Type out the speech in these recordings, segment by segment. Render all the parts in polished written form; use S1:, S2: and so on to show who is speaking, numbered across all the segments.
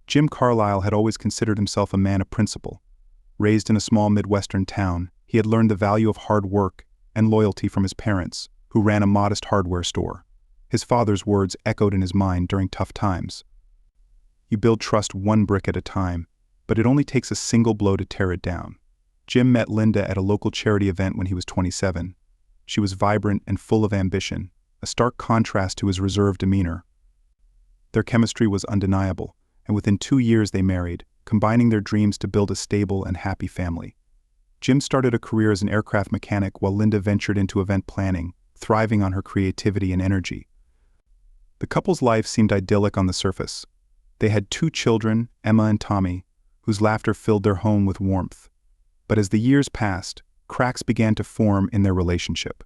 S1: Jim Carlisle had always considered himself a man of principle. Raised in a small Midwestern town, he had learned the value of hard work and loyalty from his parents, who ran a modest hardware store. His father's words echoed in his mind during tough times. You build trust one brick at a time, but it only takes a single blow to tear it down. Jim met Linda at a local charity event when he was 27. She was vibrant and full of ambition, a stark contrast to his reserved demeanor. Their chemistry was undeniable, and within 2 years they married, combining their dreams to build a stable and happy family. Jim started a career as an aircraft mechanic while Linda ventured into event planning, thriving on her creativity and energy. The couple's life seemed idyllic on the surface. They had 2 children, Emma and Tommy, whose laughter filled their home with warmth. But as the years passed, cracks began to form in their relationship.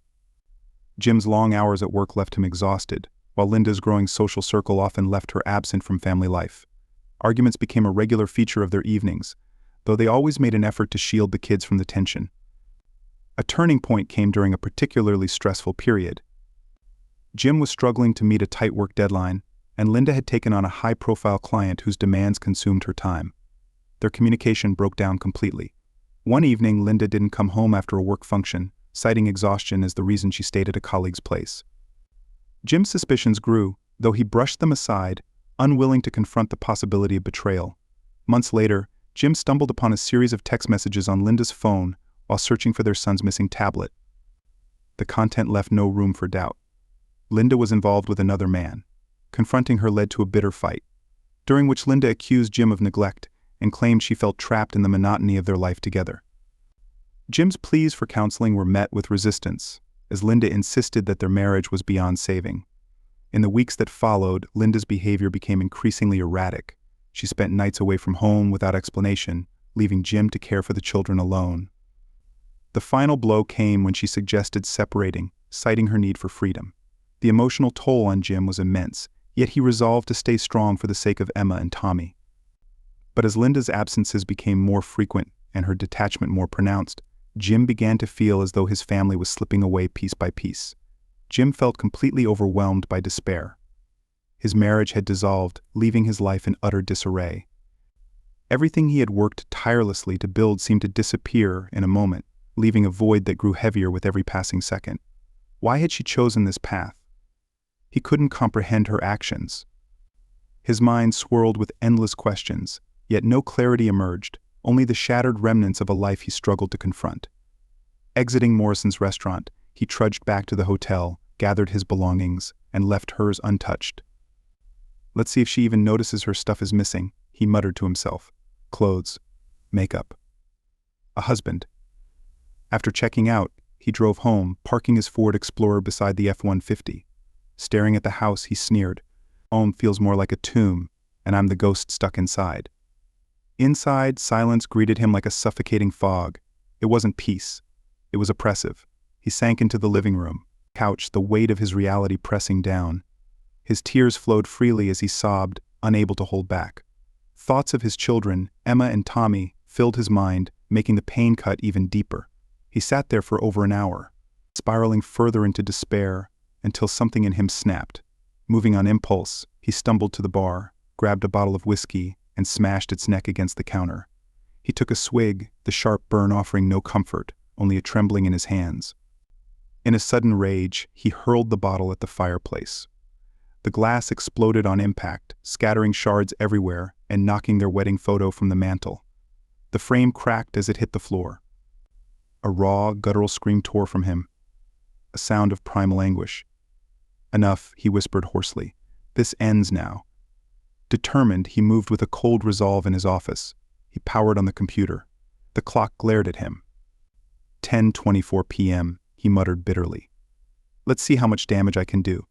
S1: Jim's long hours at work left him exhausted, while Linda's growing social circle often left her absent from family life. Arguments became a regular feature of their evenings, though they always made an effort to shield the kids from the tension. A turning point came during a particularly stressful period. Jim was struggling to meet a tight work deadline, and Linda had taken on a high-profile client whose demands consumed her time. Their communication broke down completely. One evening, Linda didn't come home after a work function, citing exhaustion as the reason she stayed at a colleague's place. Jim's suspicions grew, though he brushed them aside, unwilling to confront the possibility of betrayal. Months later, Jim stumbled upon a series of text messages on Linda's phone while searching for their son's missing tablet. The content left no room for doubt. Linda was involved with another man. Confronting her led to a bitter fight, during which Linda accused Jim of neglect and claimed she felt trapped in the monotony of their life together. Jim's pleas for counseling were met with resistance, as Linda insisted that their marriage was beyond saving. In the weeks that followed, Linda's behavior became increasingly erratic. She spent nights away from home without explanation, leaving Jim to care for the children alone. The final blow came when she suggested separating, citing her need for freedom. The emotional toll on Jim was immense, yet he resolved to stay strong for the sake of Emma and Tommy. But as Linda's absences became more frequent and her detachment more pronounced, Jim began to feel as though his family was slipping away piece by piece. Jim felt completely overwhelmed by despair. His marriage had dissolved, leaving his life in utter disarray. Everything he had worked tirelessly to build seemed to disappear in a moment, leaving a void that grew heavier with every passing second. Why had she chosen this path? He couldn't comprehend her actions. His mind swirled with endless questions, yet no clarity emerged, only the shattered remnants of a life he struggled to confront. Exiting Morrison's restaurant, he trudged back to the hotel, gathered his belongings, and left hers untouched. Let's see if she even notices her stuff is missing, he muttered to himself. Clothes, makeup, a husband. After checking out, he drove home, parking his Ford Explorer beside the F-150. Staring at the house, he sneered. Home feels more like a tomb, and I'm the ghost stuck inside. Inside, silence greeted him like a suffocating fog. It wasn't peace. It was oppressive. He sank into the living room, couch, the weight of his reality pressing down. His tears flowed freely as he sobbed, unable to hold back. Thoughts of his children, Emma and Tommy, filled his mind, making the pain cut even deeper. He sat there for over an hour, spiraling further into despair, until something in him snapped. Moving on impulse, he stumbled to the bar, grabbed a bottle of whiskey, and smashed its neck against the counter. He took a swig, the sharp burn offering no comfort, only a trembling in his hands. In a sudden rage, he hurled the bottle at the fireplace. The glass exploded on impact, scattering shards everywhere and knocking their wedding photo from the mantel. The frame cracked as it hit the floor. A raw, guttural scream tore from him, a sound of primal anguish. Enough, he whispered hoarsely. This ends now. Determined, he moved with a cold resolve in his office. He powered on the computer. The clock glared at him. 10:24 p.m., he muttered bitterly. Let's see how much damage I can do.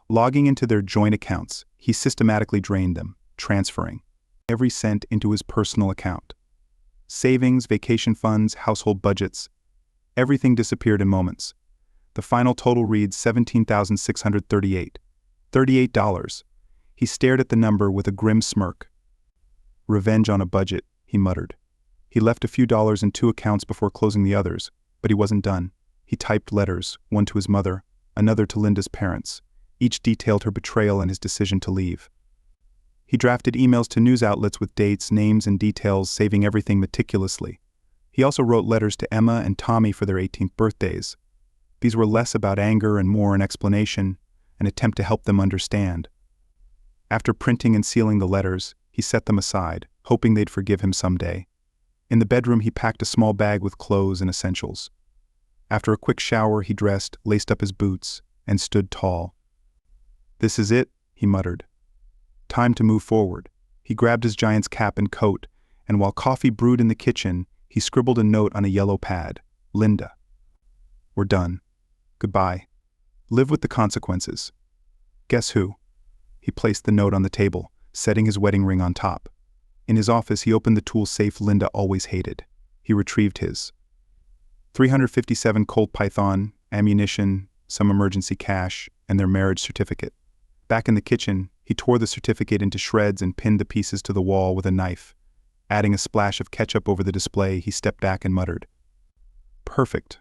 S1: Logging into their joint accounts, he systematically drained them, transferring every cent into his personal account. Savings, vacation funds, household budgets, everything disappeared in moments. The final total reads $17,638. $38. He stared at the number with a grim smirk. Revenge on a budget, he muttered. He left a few dollars in 2 accounts before closing the others, but he wasn't done. He typed letters, one to his mother, another to Linda's parents. Each detailed her betrayal and his decision to leave. He drafted emails to news outlets with dates, names, and details, saving everything meticulously. He also wrote letters to Emma and Tommy for their 18th birthdays. These were less about anger and more an explanation, an attempt to help them understand. After printing and sealing the letters, he set them aside, hoping they'd forgive him someday. In the bedroom, he packed a small bag with clothes and essentials. After a quick shower, he dressed, laced up his boots, and stood tall. "This is it," he muttered. Time to move forward. He grabbed his giant's cap and coat, and while coffee brewed in the kitchen, he scribbled a note on a yellow pad. "Linda. We're done. Goodbye. Live with the consequences." Guess who? He placed the note on the table, setting his wedding ring on top. In his office, he opened the tool safe Linda always hated. He retrieved his 357 Colt Python, ammunition, some emergency cash, and their marriage certificate. Back in the kitchen, he tore the certificate into shreds and pinned the pieces to the wall with a knife. Adding a splash of ketchup over the display, he stepped back and muttered, "Perfect."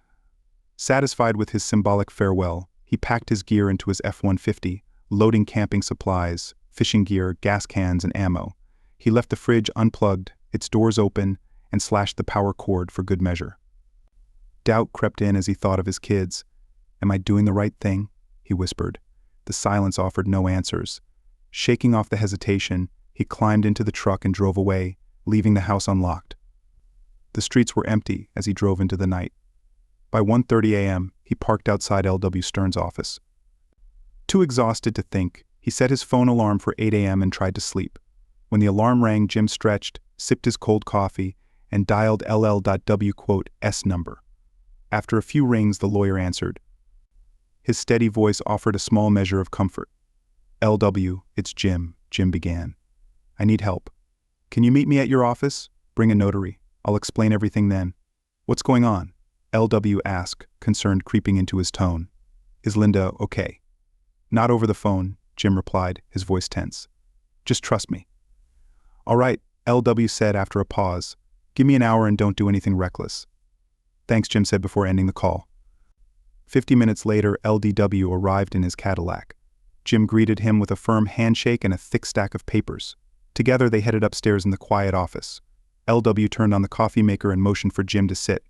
S1: Satisfied with his symbolic farewell, he packed his gear into his F-150, loading camping supplies, fishing gear, gas cans, and ammo. He left the fridge unplugged, its doors open, and slashed the power cord for good measure. Doubt crept in as he thought of his kids. "Am I doing the right thing?" he whispered. The silence offered no answers. Shaking off the hesitation, he climbed into the truck and drove away, leaving the house unlocked. The streets were empty as he drove into the night. By 1:30 a.m., he parked outside L.W. Stern's office. Too exhausted to think, he set his phone alarm for 8 a.m. and tried to sleep. When the alarm rang, Jim stretched, sipped his cold coffee, and dialed LL.W.S number. After a few rings, the lawyer answered. His steady voice offered a small measure of comfort. "LW, it's Jim," Jim began. "I need help. Can you meet me at your office? Bring a notary. I'll explain everything then." "What's going on?" LW asked, concern creeping into his tone. "Is Linda okay?" "Not over the phone," Jim replied, his voice tense. "Just trust me." "All right," LW said after a pause. "Give me an hour and don't do anything reckless." "Thanks," Jim said before ending the call. 50 minutes later, LDW arrived in his Cadillac. Jim greeted him with a firm handshake and a thick stack of papers. Together they headed upstairs in the quiet office. LW turned on the coffee maker and motioned for Jim to sit.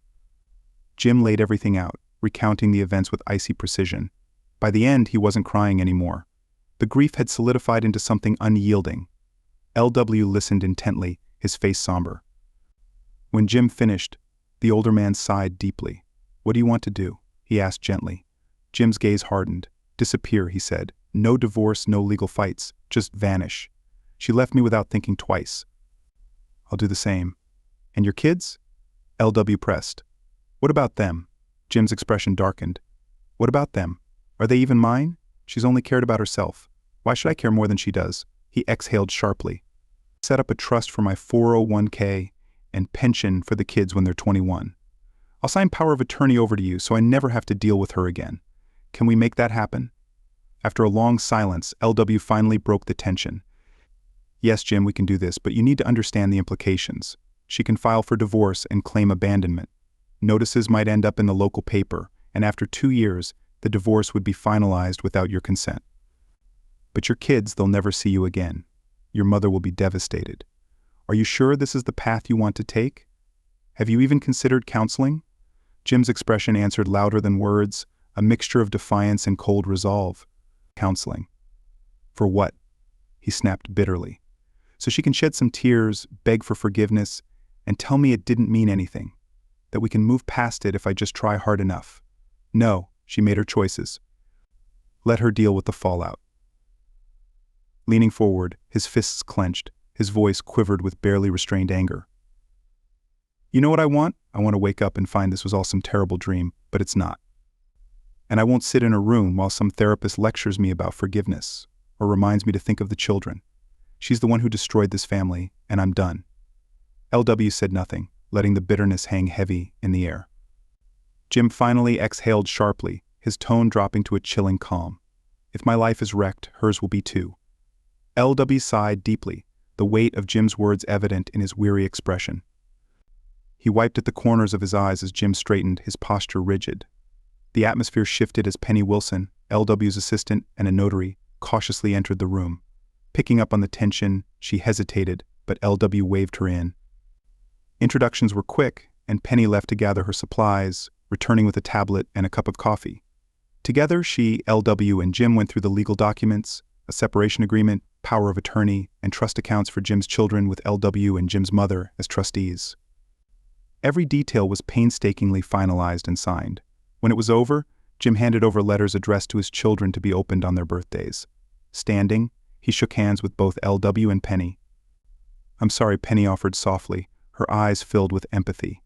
S1: Jim laid everything out, recounting the events with icy precision. By the end, he wasn't crying anymore. The grief had solidified into something unyielding. LW listened intently, his face somber. When Jim finished, the older man sighed deeply. "What do you want to do?" he asked gently. Jim's gaze hardened. "Disappear," he said. "No divorce, no legal fights. Just vanish. She left me without thinking twice." "I'll do the same." "And your kids?" LW pressed. "What about them?" Jim's expression darkened. "What about them? Are they even mine? She's only cared about herself. Why should I care more than she does?" He exhaled sharply. "Set up a trust for my 401k and pension for the kids when they're 21. I'll sign power of attorney over to you so I never have to deal with her again. Can we make that happen?" After a long silence, LW finally broke the tension. "Yes, Jim, we can do this, but you need to understand the implications. She can file for divorce and claim abandonment. Notices might end up in the local paper, and after 2 years, the divorce would be finalized without your consent. But your kids, they'll never see you again. Your mother will be devastated. Are you sure this is the path you want to take? Have you even considered counseling?" Jim's expression answered louder than words, a mixture of defiance and cold resolve. "Counseling. For what?" he snapped bitterly. "So she can shed some tears, beg for forgiveness, and tell me it didn't mean anything. That we can move past it if I just try hard enough. No, she made her choices. Let her deal with the fallout." Leaning forward, his fists clenched, his voice quivered with barely restrained anger. "You know what I want? I want to wake up and find this was all some terrible dream, but it's not. And I won't sit in a room while some therapist lectures me about forgiveness, or reminds me to think of the children. She's the one who destroyed this family, and I'm done." LW said nothing, letting the bitterness hang heavy in the air. Jim finally exhaled sharply, his tone dropping to a chilling calm. "If my life is wrecked, hers will be too." LW sighed deeply, the weight of Jim's words evident in his weary expression. He wiped at the corners of his eyes as Jim straightened, his posture rigid. The atmosphere shifted as Penny Wilson, LW's assistant and a notary, cautiously entered the room. Picking up on the tension, she hesitated, but LW waved her in. Introductions were quick, and Penny left to gather her supplies, returning with a tablet and a cup of coffee. Together, she, LW, and Jim went through the legal documents, a separation agreement, power of attorney, and trust accounts for Jim's children with LW and Jim's mother as trustees. Every detail was painstakingly finalized and signed. When it was over, Jim handed over letters addressed to his children to be opened on their birthdays. Standing, he shook hands with both LW and Penny. "I'm sorry," Penny offered softly, her eyes filled with empathy.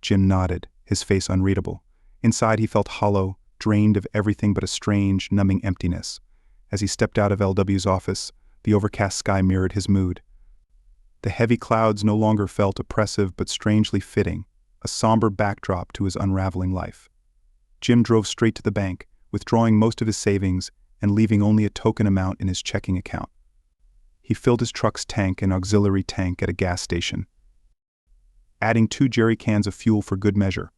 S1: Jim nodded, his face unreadable. Inside he felt hollow, drained of everything but a strange, numbing emptiness. As he stepped out of LW's office, the overcast sky mirrored his mood. The heavy clouds no longer felt oppressive but strangely fitting, a somber backdrop to his unraveling life. Jim drove straight to the bank, withdrawing most of his savings and leaving only a token amount in his checking account. He filled his truck's tank and auxiliary tank at a gas station, adding 2 jerry cans of fuel for good measure.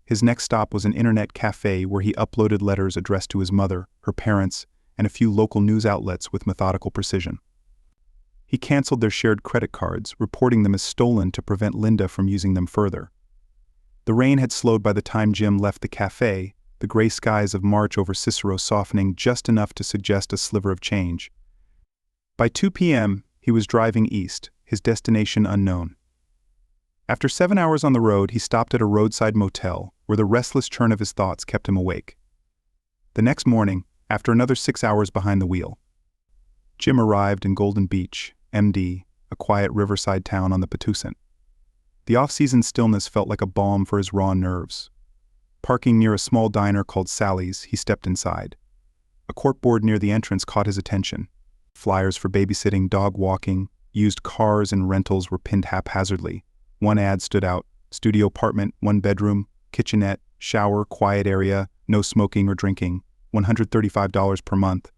S1: His next stop was an internet cafe where he uploaded letters addressed to his mother, her parents, and a few local news outlets with methodical precision. He canceled their shared credit cards, reporting them as stolen to prevent Linda from using them further. The rain had slowed by the time Jim left the cafe, the gray skies of March over Cicero softening just enough to suggest a sliver of change. By 2 p.m., he was driving east, his destination unknown. After 7 hours on the road, he stopped at a roadside motel, where the restless churn of his thoughts kept him awake. The next morning, after another 6 hours behind the wheel, Jim arrived in Golden Beach, MD, a quiet riverside town on the Patuxent. The off-season stillness felt like a balm for his raw nerves. Parking near a small diner called Sally's, he stepped inside. A corkboard near the entrance caught his attention. Flyers for babysitting, dog walking, used cars and rentals were pinned haphazardly. One ad stood out: studio apartment, 1 bedroom, kitchenette, shower, quiet area, no smoking or drinking, $135 per month.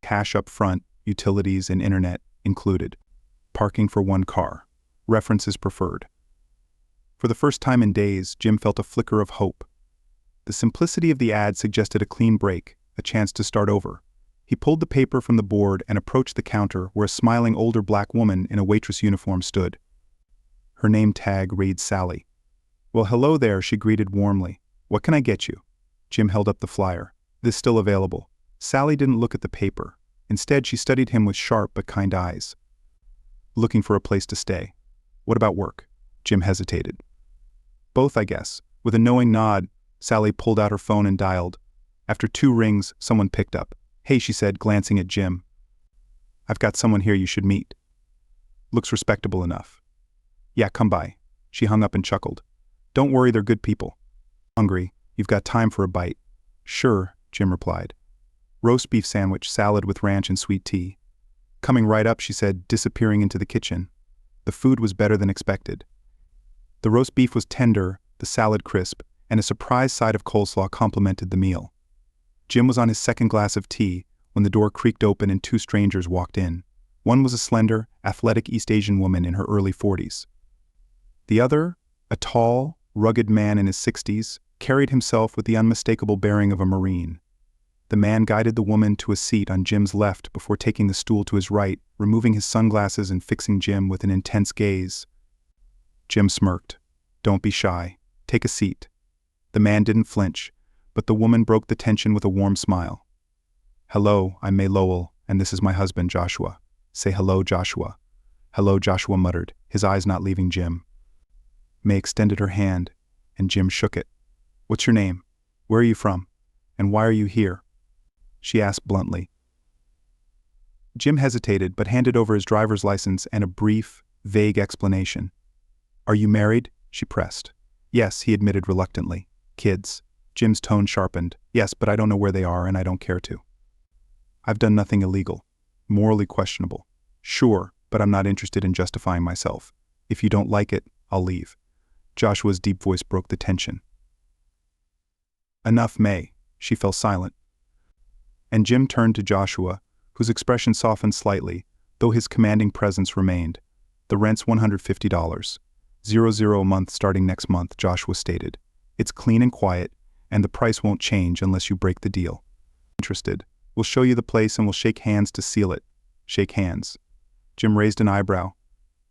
S1: Cash up front, utilities and internet included. Parking for 1 car. References preferred. For the first time in days, Jim felt a flicker of hope. The simplicity of the ad suggested a clean break, a chance to start over. He pulled the paper from the board and approached the counter where a smiling older black woman in a waitress uniform stood. Her name tag read Sally. "Well, hello there," she greeted warmly. "What can I get you?" Jim held up the flyer. "This still available." Sally didn't look at the paper. Instead, she studied him with sharp but kind eyes. "Looking for a place to stay. What about work?" Jim hesitated. "Both, I guess." With a knowing nod, Sally pulled out her phone and dialed. After 2 rings, someone picked up. "Hey," she said, glancing at Jim. "I've got someone here you should meet. Looks respectable enough." "Yeah, come by." She hung up and chuckled. "Don't worry, they're good people." "Hungry? You've got time for a bite?" "Sure," Jim replied. "Roast beef sandwich, salad with ranch and sweet tea." "Coming right up," she said, disappearing into the kitchen. The food was better than expected. The roast beef was tender, the salad crisp, and a surprise side of coleslaw complemented the meal. Jim was on his second glass of tea when the door creaked open and 2 strangers walked in. One was a slender, athletic East Asian woman in her early 40s. The other, a tall, rugged man in his 60s, carried himself with the unmistakable bearing of a Marine. The man guided the woman to a seat on Jim's left before taking the stool to his right, removing his sunglasses and fixing Jim with an intense gaze. Jim smirked. "Don't be shy. Take a seat." The man didn't flinch, but the woman broke the tension with a warm smile. "Hello, I'm May Lowell, and this is my husband, Joshua." "Say hello, Joshua." "Hello," Joshua muttered, his eyes not leaving Jim. May extended her hand, and Jim shook it. "What's your name? Where are you from? And why are you here?" she asked bluntly. Jim hesitated but handed over his driver's license and a brief, vague explanation. "Are you married?" she pressed. "Yes," he admitted reluctantly. "Kids?" Jim's tone sharpened. "Yes, but I don't know where they are and I don't care to." "I've done nothing illegal. Morally questionable." "Sure, but I'm not interested in justifying myself. If you don't like it, I'll leave." Joshua's deep voice broke the tension. "Enough, May." She fell silent. And Jim turned to Joshua, whose expression softened slightly, though his commanding presence remained. "The rent's $150. 0 a month starting next month," Joshua stated. "It's clean and quiet, and the price won't change unless you break the deal. Interested? We'll show you the place and we'll shake hands to seal it." shake hands. Jim raised an eyebrow.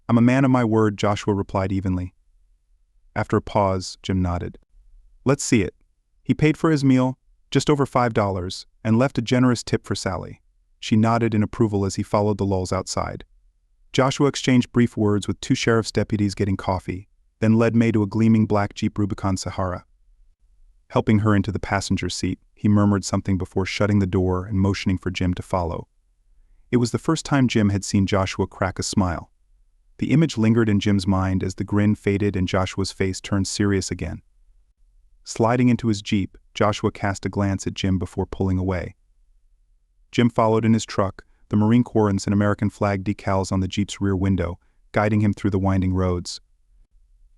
S1: I'm a man of my word, Joshua replied evenly. After a pause, Jim nodded. Let's see it. He paid for his meal, just over $5, and left a generous tip for Sally. She nodded in approval as he followed the lulls outside. Joshua exchanged brief words with two sheriff's deputies getting coffee, then led May to a gleaming black Jeep Rubicon Sahara. Helping her into the passenger seat, he murmured something before shutting the door and motioning for Jim to follow. It was the first time Jim had seen Joshua crack a smile. The image lingered in Jim's mind as the grin faded and Joshua's face turned serious again. Sliding into his Jeep, Joshua cast a glance at Jim before pulling away. Jim followed in his truck, the Marine Corps and American flag decals on the Jeep's rear window, guiding him through the winding roads.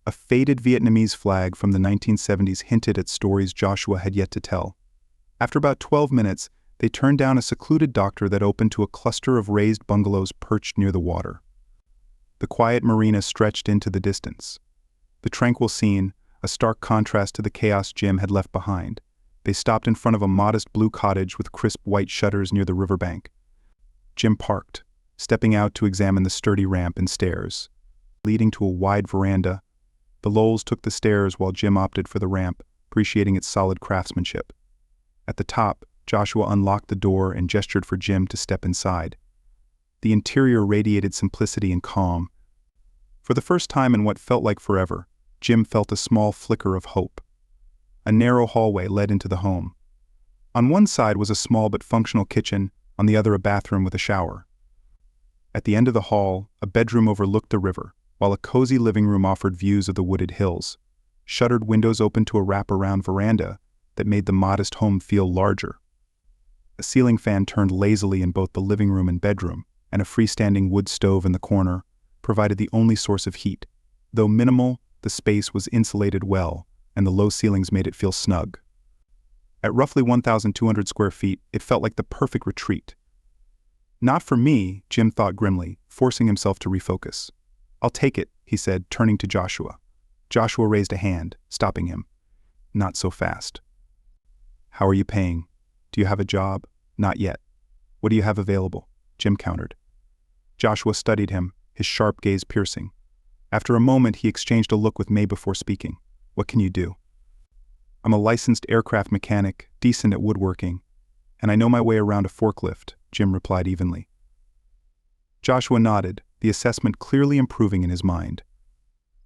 S1: A faded Vietnamese flag from the 1970s hinted at stories Joshua had yet to tell. After about 12 minutes, they turned down a secluded doctor that opened to a cluster of raised bungalows perched near the water. The quiet marina stretched into the distance. The tranquil scene, a stark contrast to the chaos Jim had left behind. They stopped in front of a modest blue cottage with crisp white shutters near the riverbank. Jim parked, stepping out to examine the sturdy ramp and stairs. Leading to a wide veranda, the Lowells took the stairs while Jim opted for the ramp, appreciating its solid craftsmanship. At the top, Joshua unlocked the door and gestured for Jim to step inside. The interior radiated simplicity and calm. For the first time in what felt like forever, Jim felt a small flicker of hope. A narrow hallway led into the home. On one side was a small but functional kitchen, on the other a bathroom with a shower. At the end of the hall, a bedroom overlooked the river, while a cozy living room offered views of the wooded hills. Shuttered windows opened to a wraparound veranda that made the modest home feel larger. A ceiling fan turned lazily in both the living room and bedroom, and a freestanding wood stove in the corner provided the only source of heat. Though minimal, the space was insulated well, and the low ceilings made it feel snug. At roughly 1,200 square feet, it felt like the perfect retreat. Not for me, Jim thought grimly, forcing himself to refocus. I'll take it, he said, turning to Joshua. Joshua raised a hand, stopping him. Not so fast. How are you paying? Do you have a job? Not yet. What do you have available? Jim countered. Joshua studied him, his sharp gaze piercing. After a moment, he exchanged a look with May before speaking. What can you do? I'm a licensed aircraft mechanic, decent at woodworking, and I know my way around a forklift, Jim replied evenly. Joshua nodded, the assessment clearly improving in his mind.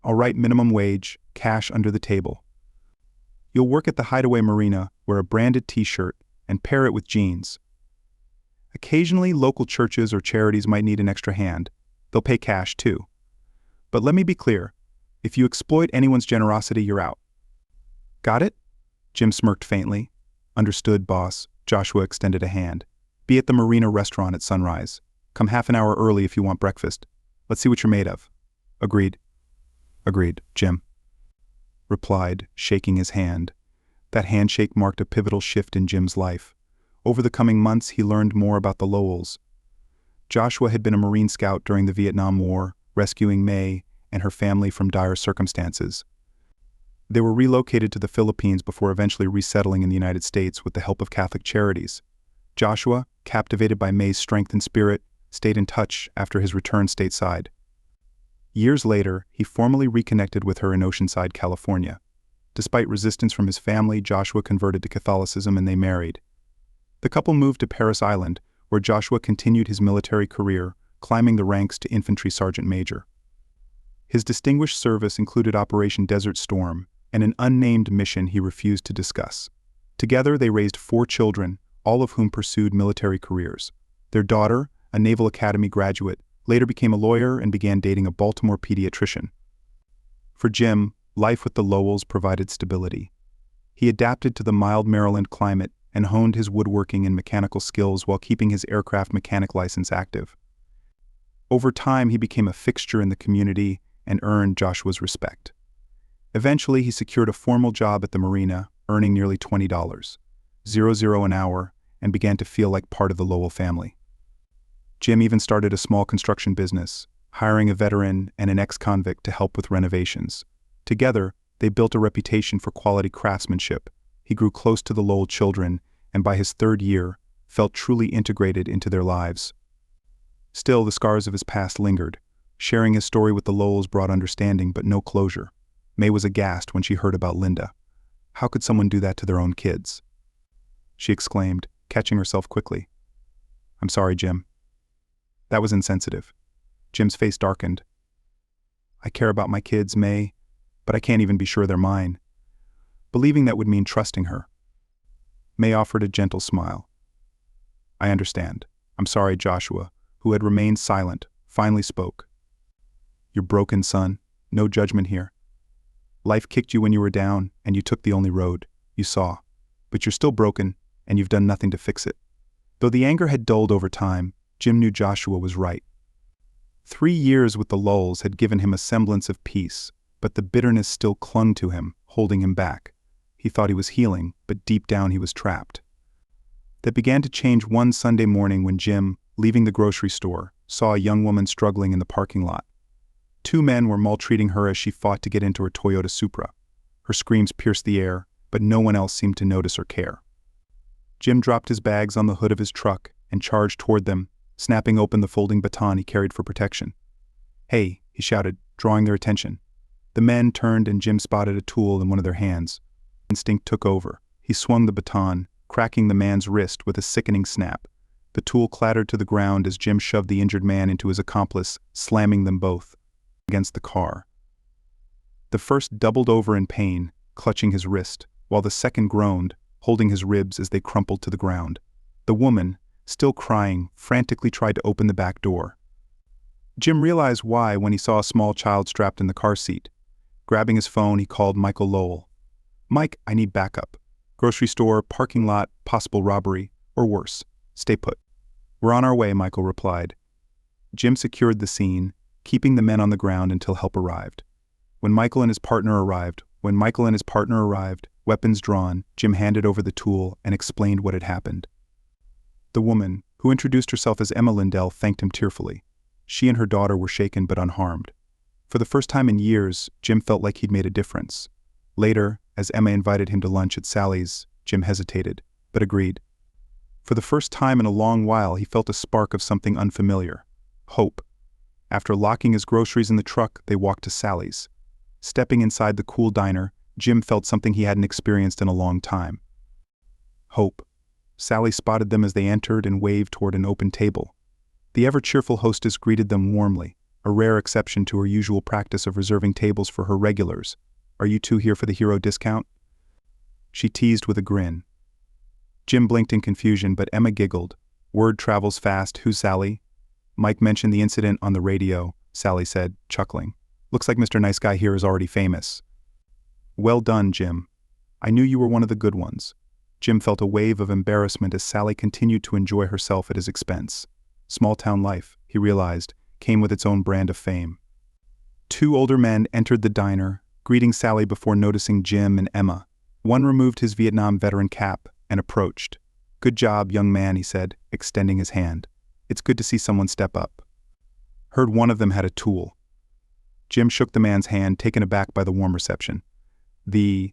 S1: All right, minimum wage, cash under the table. You'll work at the Hideaway Marina, wear a branded t-shirt, and pair it with jeans. Occasionally, local churches or charities might need an extra hand. They'll pay cash, too. But let me be clear. If you exploit anyone's generosity, you're out. Got it? Jim smirked faintly. Understood, boss. Joshua extended a hand. Be at the Marina restaurant at sunrise. Come half an hour early if you want breakfast. Let's see what you're made of. Agreed. Agreed, Jim replied, shaking his hand. That handshake marked a pivotal shift in Jim's life. Over the coming months, he learned more about the Lowells. Joshua had been a Marine Scout during the Vietnam War, rescuing May and her family from dire circumstances. They were relocated to the Philippines before eventually resettling in the United States with the help of Catholic charities. Joshua, captivated by May's strength and spirit, stayed in touch after his return stateside. Years later, he formally reconnected with her in Oceanside, California. Despite resistance from his family, Joshua converted to Catholicism and they married. The couple moved to Paris Island, where Joshua continued his military career, climbing the ranks to infantry sergeant major. His distinguished service included Operation Desert Storm and an unnamed mission he refused to discuss. Together, they raised 4 children, all of whom pursued military careers. Their daughter, a Naval Academy graduate, later became a lawyer and began dating a Baltimore pediatrician. For Jim, life with the Lowells provided stability. He adapted to the mild Maryland climate and honed his woodworking and mechanical skills while keeping his aircraft mechanic license active. Over time, he became a fixture in the community and earned Joshua's respect. Eventually, he secured a formal job at the marina, earning nearly $20.00 an hour, and began to feel like part of the Lowell family. Jim even started a small construction business, hiring a veteran and an ex-convict to help with renovations. Together, they built a reputation for quality craftsmanship. He grew close to the Lowell children, and by his 3rd year, felt truly integrated into their lives. Still, the scars of his past lingered. Sharing his story with the Lowells brought understanding but no closure. May was aghast when she heard about Linda. How could someone do that to their own kids? She exclaimed, catching herself quickly. I'm sorry, Jim. That was insensitive. Jim's face darkened. I care about my kids, May, but I can't even be sure they're mine. Believing that would mean trusting her. May offered a gentle smile. I understand. I'm sorry, Joshua, who had remained silent, finally spoke. You're broken, son. No judgment here. Life kicked you when you were down, and you took the only road you saw. But you're still broken, and you've done nothing to fix it. Though the anger had dulled over time, Jim knew Joshua was right. 3 years with the Lowells had given him a semblance of peace, but the bitterness still clung to him, holding him back. He thought he was healing, but deep down he was trapped. That began to change one Sunday morning when Jim, leaving the grocery store, saw a young woman struggling in the parking lot. 2 men were maltreating her as she fought to get into her Toyota Supra. Her screams pierced the air, but no one else seemed to notice or care. Jim dropped his bags on the hood of his truck and charged toward them, snapping open the folding baton he carried for protection. Hey, he shouted, drawing their attention. The men turned and Jim spotted a tool in one of their hands. Instinct took over. He swung the baton, cracking the man's wrist with a sickening snap. The tool clattered to the ground as Jim shoved the injured man into his accomplice, slamming them both against the car. The first doubled over in pain, clutching his wrist, while the second groaned, holding his ribs as they crumpled to the ground. The woman, still crying, frantically tried to open the back door. Jim realized why when he saw a small child strapped in the car seat. Grabbing his phone, he called Michael Lowell. Mike, I need backup. Grocery store, parking lot, possible robbery, or worse. Stay put. We're on our way, Michael replied. Jim secured the scene, keeping the men on the ground until help arrived. When Michael and his partner arrived, weapons drawn, Jim handed over the tool and explained what had happened. The woman, who introduced herself as Emma Lindell, thanked him tearfully. She and her daughter were shaken but unharmed. For the first time in years, Jim felt like he'd made a difference. Later, as Emma invited him to lunch at Sally's, Jim hesitated, but agreed. For the first time in a long while, he felt a spark of something unfamiliar. Hope. After locking his groceries in the truck, they walked to Sally's. Stepping inside the cool diner, Jim felt something he hadn't experienced in a long time. Hope. Sally spotted them as they entered and waved toward an open table. The ever-cheerful hostess greeted them warmly, a rare exception to her usual practice of reserving tables for her regulars. Are you two here for the hero discount? She teased with a grin. Jim blinked in confusion, but Emma giggled. Word travels fast. Who's Sally? Mike mentioned the incident on the radio, Sally said, chuckling. Looks like Mr. Nice Guy here is already famous. Well done, Jim. I knew you were one of the good ones. Jim felt a wave of embarrassment as Sally continued to enjoy herself at his expense. Small-town life, he realized, came with its own brand of fame. 2 older men entered the diner, greeting Sally before noticing Jim and Emma. One removed his Vietnam veteran cap and approached. Good job, young man, he said, extending his hand. It's good to see someone step up. Heard one of them had a tool. Jim shook the man's hand, taken aback by the warm reception. The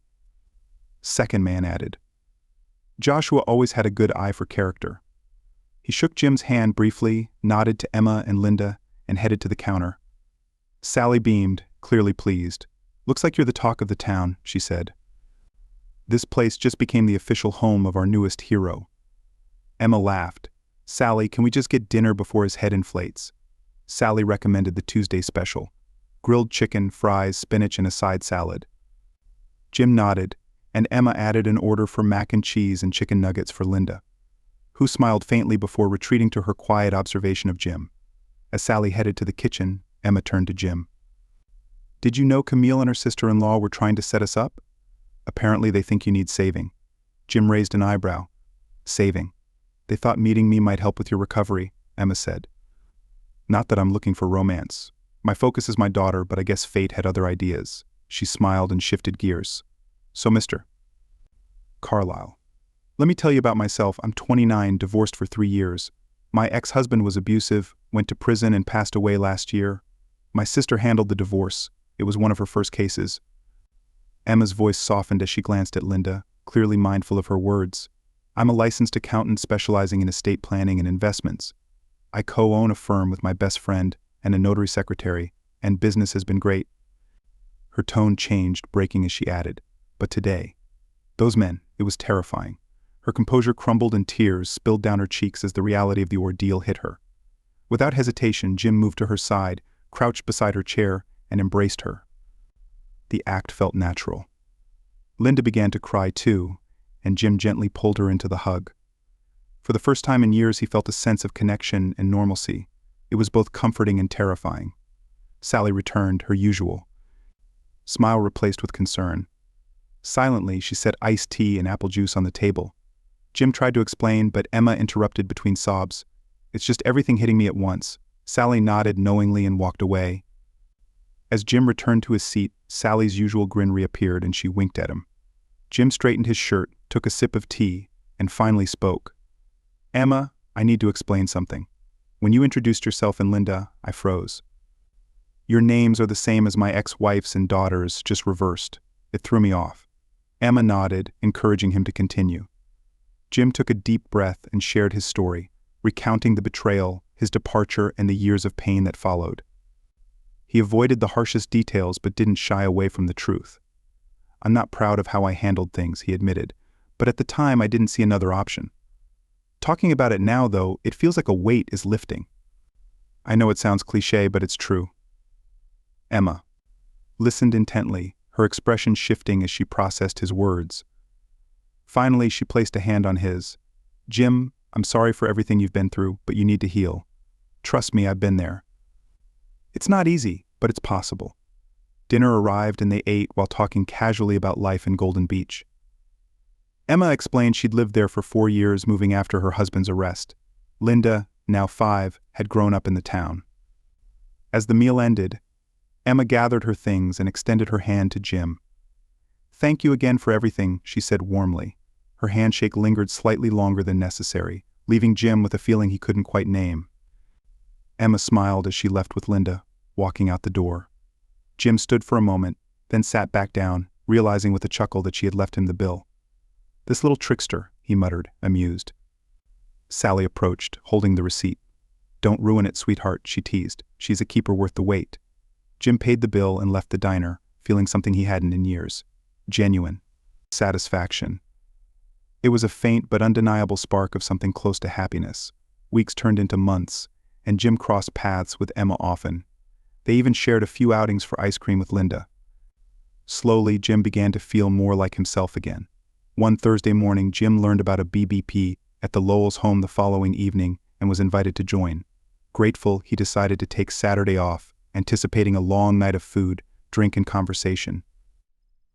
S1: second man added. Joshua always had a good eye for character. He shook Jim's hand briefly, nodded to Emma and Linda, and headed to the counter. Sally beamed, clearly pleased. Looks like you're the talk of the town, she said. This place just became the official home of our newest hero. Emma laughed. Sally, can we just get dinner before his head inflates? Sally recommended the Tuesday special. Grilled chicken, fries, spinach, and a side salad. Jim nodded, and Emma added an order for mac and cheese and chicken nuggets for Linda, who smiled faintly before retreating to her quiet observation of Jim. As Sally headed to the kitchen, Emma turned to Jim. Did you know Camille and her sister-in-law were trying to set us up? Apparently they think you need saving. Jim raised an eyebrow. Saving. They thought meeting me might help with your recovery, Emma said. Not that I'm looking for romance. My focus is my daughter, but I guess fate had other ideas. She smiled and shifted gears. So, Mr. Carlisle. Let me tell you about myself. I'm 29, divorced for 3 years. My ex-husband was abusive, went to prison and passed away last year. My sister handled the divorce. It was one of her first cases. Emma's voice softened as she glanced at Linda, clearly mindful of her words. I'm a licensed accountant specializing in estate planning and investments. I co-own a firm with my best friend and a notary secretary, and business has been great." Her tone changed, breaking as she added, "But today, those men, it was terrifying." Her composure crumbled and tears spilled down her cheeks as the reality of the ordeal hit her. Without hesitation, Jim moved to her side, crouched beside her chair, and embraced her. The act felt natural. Linda began to cry too, and Jim gently pulled her into the hug. For the first time in years, he felt a sense of connection and normalcy. It was both comforting and terrifying. Sally returned, her usual smile replaced with concern. Silently, she set iced tea and apple juice on the table. Jim tried to explain, but Emma interrupted between sobs. "It's just everything hitting me at once." Sally nodded knowingly and walked away. As Jim returned to his seat, Sally's usual grin reappeared and she winked at him. Jim straightened his shirt, took a sip of tea, and finally spoke. "Emma, I need to explain something. When you introduced yourself and Linda, I froze. Your names are the same as my ex-wife's and daughter's, just reversed. It threw me off." Emma nodded, encouraging him to continue. Jim took a deep breath and shared his story, recounting the betrayal, his departure, and the years of pain that followed. He avoided the harshest details but didn't shy away from the truth. "I'm not proud of how I handled things," he admitted, "but at the time I didn't see another option. Talking about it now, though, it feels like a weight is lifting." "I know it sounds cliché, but it's true." Emma listened intently, her expression shifting as she processed his words. Finally, she placed a hand on his. "Jim, I'm sorry for everything you've been through, but you need to heal. Trust me, I've been there. It's not easy, but it's possible." Dinner arrived and they ate while talking casually about life in Golden Beach. Emma explained she'd lived there for 4 years, moving after her husband's arrest. Linda, now 5, had grown up in the town. As the meal ended, Emma gathered her things and extended her hand to Jim. "Thank you again for everything," she said warmly. Her handshake lingered slightly longer than necessary, leaving Jim with a feeling he couldn't quite name. Emma smiled as she left with Linda, walking out the door. Jim stood for a moment, then sat back down, realizing with a chuckle that she had left him the bill. "This little trickster," he muttered, amused. Sally approached, holding the receipt. "Don't ruin it, sweetheart," she teased. "She's a keeper worth the wait." Jim paid the bill and left the diner, feeling something he hadn't in years. Genuine satisfaction. It was a faint but undeniable spark of something close to happiness. Weeks turned into months, and Jim crossed paths with Emma often. They even shared a few outings for ice cream with Linda. Slowly, Jim began to feel more like himself again. One Thursday morning, Jim learned about a BBP at the Lowell's home the following evening and was invited to join. Grateful, he decided to take Saturday off, anticipating a long night of food, drink, and conversation.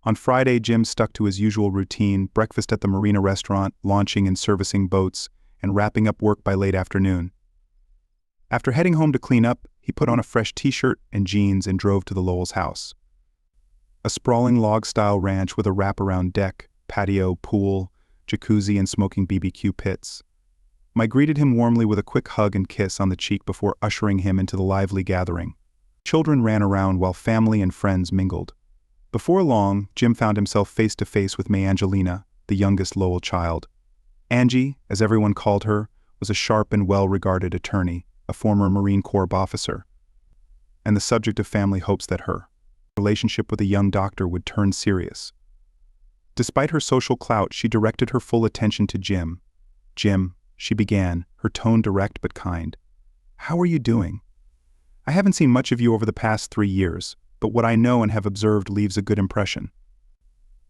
S1: On Friday, Jim stuck to his usual routine: breakfast at the marina restaurant, launching and servicing boats, and wrapping up work by late afternoon. After heading home to clean up, he put on a fresh t-shirt and jeans and drove to the Lowell's house. A sprawling log-style ranch with a wraparound deck, patio, pool, jacuzzi, and smoking BBQ pits. Mike greeted him warmly with a quick hug and kiss on the cheek before ushering him into the lively gathering. Children ran around while family and friends mingled. Before long, Jim found himself face-to-face with May Angelina, the youngest Lowell child. Angie, as everyone called her, was a sharp and well-regarded attorney, a former Marine Corps officer, and the subject of family hopes that her relationship with a young doctor would turn serious. Despite her social clout, she directed her full attention to Jim. "Jim," she began, her tone direct but kind. "How are you doing? I haven't seen much of you over the past 3 years, but what I know and have observed leaves a good impression.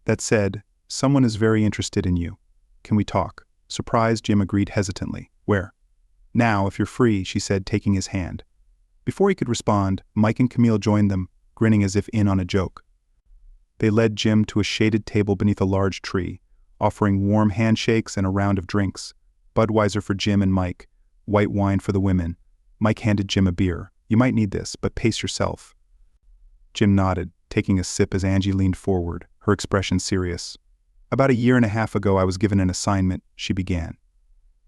S1: That said, someone is very interested in you. Can we talk?" Surprised, Jim agreed hesitantly. "Where?" "Now, if you're free," she said, taking his hand. Before he could respond, Mike and Camille joined them, grinning as if in on a joke. They led Jim to a shaded table beneath a large tree, offering warm handshakes and a round of drinks. Budweiser for Jim and Mike, white wine for the women. Mike handed Jim a beer. "You might need this, but pace yourself." Jim nodded, taking a sip as Angie leaned forward, her expression serious. "About a year and a half ago, I was given an assignment," she began.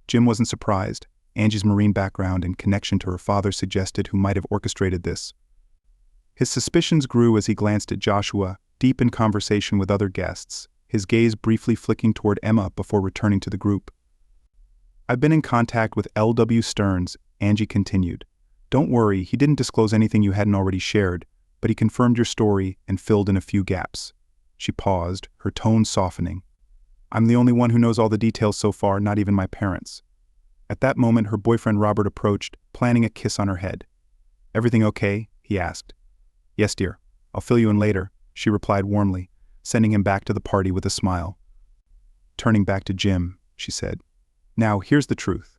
S1: Jim wasn't surprised. Angie's Marine background and connection to her father suggested who might have orchestrated this. His suspicions grew as he glanced at Joshua, deep in conversation with other guests, his gaze briefly flicking toward Emma before returning to the group. "I've been in contact with L.W. Stearns, Angie continued. Don't worry, he didn't disclose anything you hadn't already shared, but he confirmed your story and filled in a few gaps. She paused, her tone softening. I'm the only one who knows all the details so far, not even my parents. At that moment, her boyfriend Robert approached, planning a kiss on her head. Everything okay? He asked. Yes, dear. I'll fill you in later, she replied warmly, sending him back to the party with a smile. Turning back to Jim, she said. Now, here's the truth.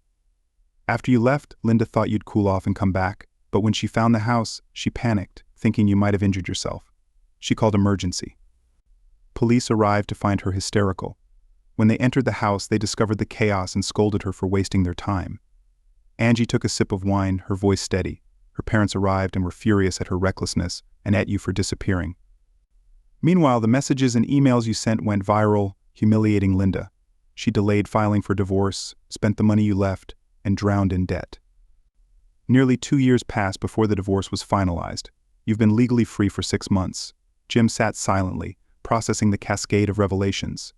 S1: After you left, Linda thought you'd cool off and come back, but when she found the house, she panicked, thinking you might have injured yourself. She called emergency. Police arrived to find her hysterical. When they entered the house, they discovered the chaos and scolded her for wasting their time. Angie took a sip of wine, her voice steady. Her parents arrived and were furious at her recklessness and at you for disappearing. Meanwhile, the messages and emails you sent went viral, humiliating Linda. She delayed filing for divorce, spent the money you left, and drowned in debt. Nearly 2 years passed before the divorce was finalized. You've been legally free for 6 months. Jim sat silently, processing the cascade of revelations.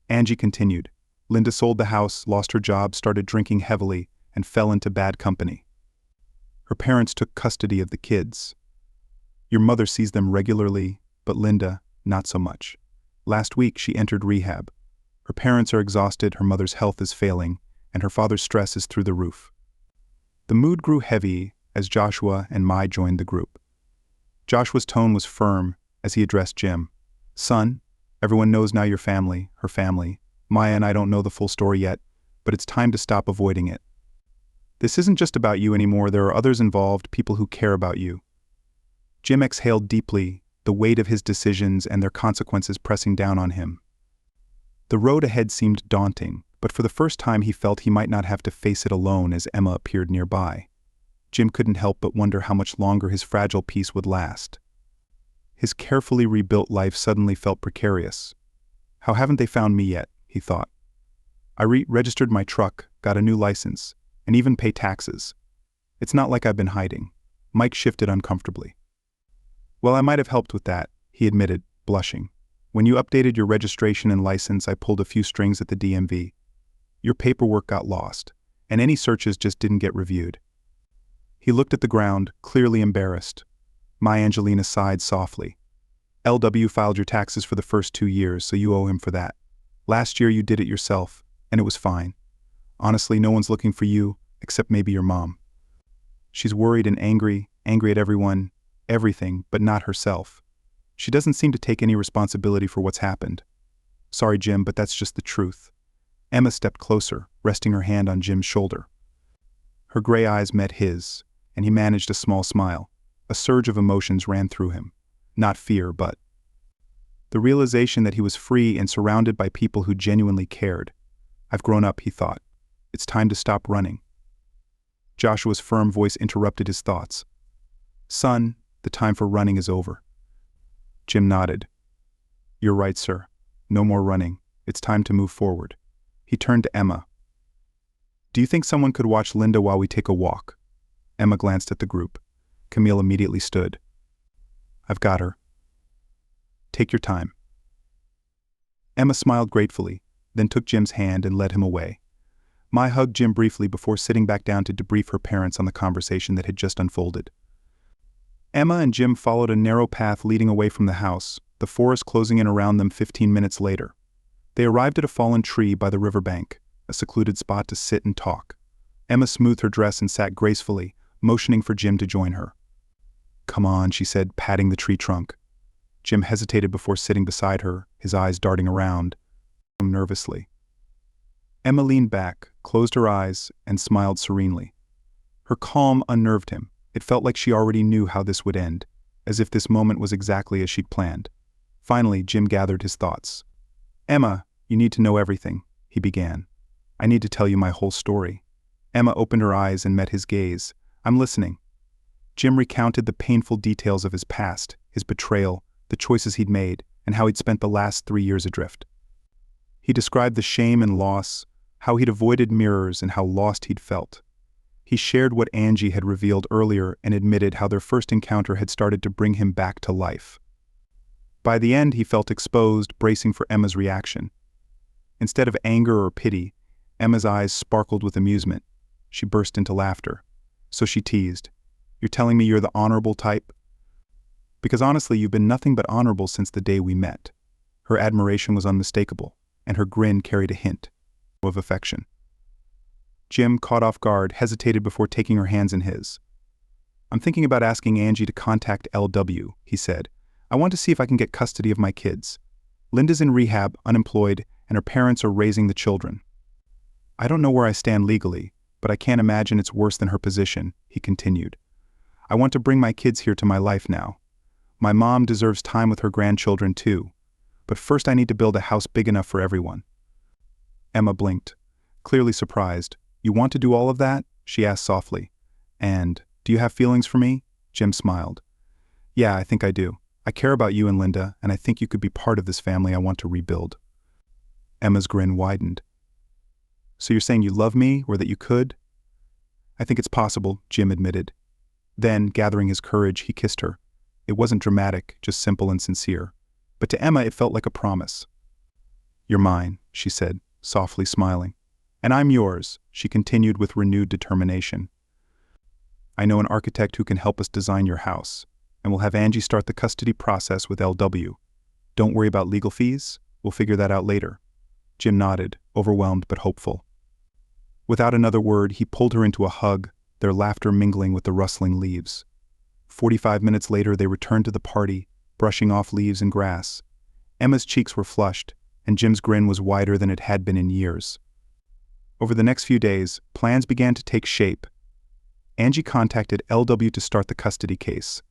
S1: Angie continued. Linda sold the house, lost her job, started drinking heavily, and fell into bad company. Her parents took custody of the kids. Your mother sees them regularly, but Linda, not so much. Last week, she entered rehab. Her parents are exhausted, her mother's health is failing, and her father's stress is through the roof. The mood grew heavy as Joshua and Mai joined the group. Joshua's tone was firm as he addressed Jim. Son, everyone knows now your family, her family. Maya and I don't know the full story yet, but it's time to stop avoiding it. This isn't just about you anymore, there are others involved, people who care about you. Jim exhaled deeply, the weight of his decisions and their consequences pressing down on him. The road ahead seemed daunting, but for the first time he felt he might not have to face it alone as Emma appeared nearby. Jim couldn't help but wonder how much longer his fragile peace would last. His carefully rebuilt life suddenly felt precarious. How haven't they found me yet, he thought. I registered my truck, got a new license, and even pay taxes. It's not like I've been hiding. Mike shifted uncomfortably. Well, I might have helped with that, he admitted, blushing. When you updated your registration and license, I pulled a few strings at the DMV. Your paperwork got lost, and any searches just didn't get reviewed. He looked at the ground, clearly embarrassed. My Angelina sighed softly. LW filed your taxes for the first 2 years, so you owe him for that. Last year you did it yourself, and it was fine. Honestly, no one's looking for you, except maybe your mom. She's worried and angry at everyone, everything, but not herself. She doesn't seem to take any responsibility for what's happened. Sorry, Jim, but that's just the truth. Emma stepped closer, resting her hand on Jim's shoulder. Her gray eyes met his, and he managed a small smile. A surge of emotions ran through him. Not fear, but the realization that he was free and surrounded by people who genuinely cared. I've grown up, he thought. It's time to stop running. Joshua's firm voice interrupted his thoughts. Son, the time for running is over. Jim nodded. You're right, sir. No more running. It's time to move forward. He turned to Emma. Do you think someone could watch Linda while we take a walk? Emma glanced at the group. Camille immediately stood. I've got her. Take your time. Emma smiled gratefully, then took Jim's hand and led him away. Mai hugged Jim briefly before sitting back down to debrief her parents on the conversation that had just unfolded. Emma and Jim followed a narrow path leading away from the house, the forest closing in around them 15 minutes later. They arrived at a fallen tree by the riverbank, a secluded spot to sit and talk. Emma smoothed her dress and sat gracefully, motioning for Jim to join her. Come on, she said, patting the tree trunk. Jim hesitated before sitting beside her, his eyes darting around, nervously. Emma leaned back, closed her eyes, and smiled serenely. Her calm unnerved him. It felt like she already knew how this would end, as if this moment was exactly as she'd planned. Finally, Jim gathered his thoughts. Emma, you need to know everything, he began. I need to tell you my whole story. Emma opened her eyes and met his gaze. I'm listening. Jim recounted the painful details of his past, his betrayal, the choices he'd made, and how he'd spent the last 3 years adrift. He described the shame and loss, how he'd avoided mirrors and how lost he'd felt. He shared what Angie had revealed earlier and admitted how their first encounter had started to bring him back to life. By the end, he felt exposed, bracing for Emma's reaction. Instead of anger or pity, Emma's eyes sparkled with amusement. She burst into laughter. So she teased, "You're telling me you're the honorable type?" "Because honestly, you've been nothing but honorable since the day we met." Her admiration was unmistakable, and her grin carried a hint of affection. Jim, caught off guard, hesitated before taking her hands in his. "I'm thinking about asking Angie to contact LW," he said. "I want to see if I can get custody of my kids. Linda's in rehab, unemployed, and her parents are raising the children. I don't know where I stand legally, but I can't imagine it's worse than her position," he continued. "I want to bring my kids here to my life now. My mom deserves time with her grandchildren too. But first I need to build a house big enough for everyone." Emma blinked, clearly surprised. "You want to do all of that?" she asked softly. "And, do you have feelings for me?" Jim smiled. "Yeah, I think I do. I care about you and Linda, and I think you could be part of this family I want to rebuild." Emma's grin widened. "So you're saying you love me, or that you could?" "I think it's possible," Jim admitted. Then, gathering his courage, he kissed her. It wasn't dramatic, just simple and sincere. But to Emma it felt like a promise. "You're mine," she said, softly smiling. "And I'm yours," she continued with renewed determination. "I know an architect who can help us design your house, and we'll have Angie start the custody process with LW. Don't worry about legal fees, we'll figure that out later." Jim nodded, overwhelmed but hopeful. Without another word, he pulled her into a hug, their laughter mingling with the rustling leaves. 45 minutes later they returned to the party, brushing off leaves and grass. Emma's cheeks were flushed, and Jim's grin was wider than it had been in years. Over the next few days, plans began to take shape. Angie contacted LW to start the custody case.